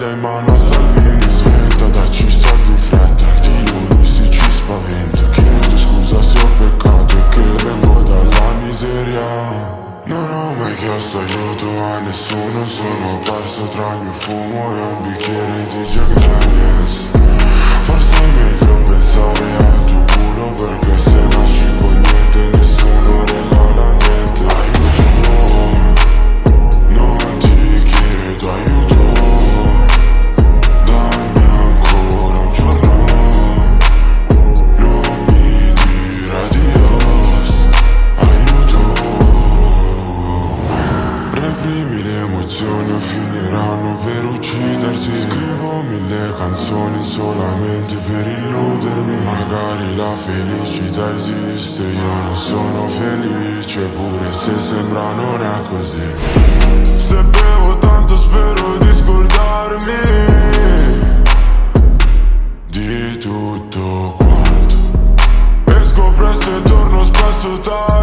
l'Italia in mano a Salvini. Svelta, dacci i soldi in fretta, Dionisi ci spaventa. Chiedo scusa se ho peccato e che vengo dalla miseria. Non ho mai chiesto aiuto a nessuno, sono perso tra il mio fumo e un bicchiere di Jack Daniels. Forse è meglio pensare al tuo culo, perché se nasci con niente nessuno regala niente. Aiuto, non ti chiedo aiuto, dammi ancora un giorno, non mi dire adios. Aiuto, reprimi le emozioni o finiranno per ucciderti. Scrivo 1000 canzoni solamente per illudermi. Magari la felicità esiste, io non sono felice, pure se sembra non è così. Se bevo tanto spero di scordarmi di tutto quanto. Esco presto e torno spesso tardi.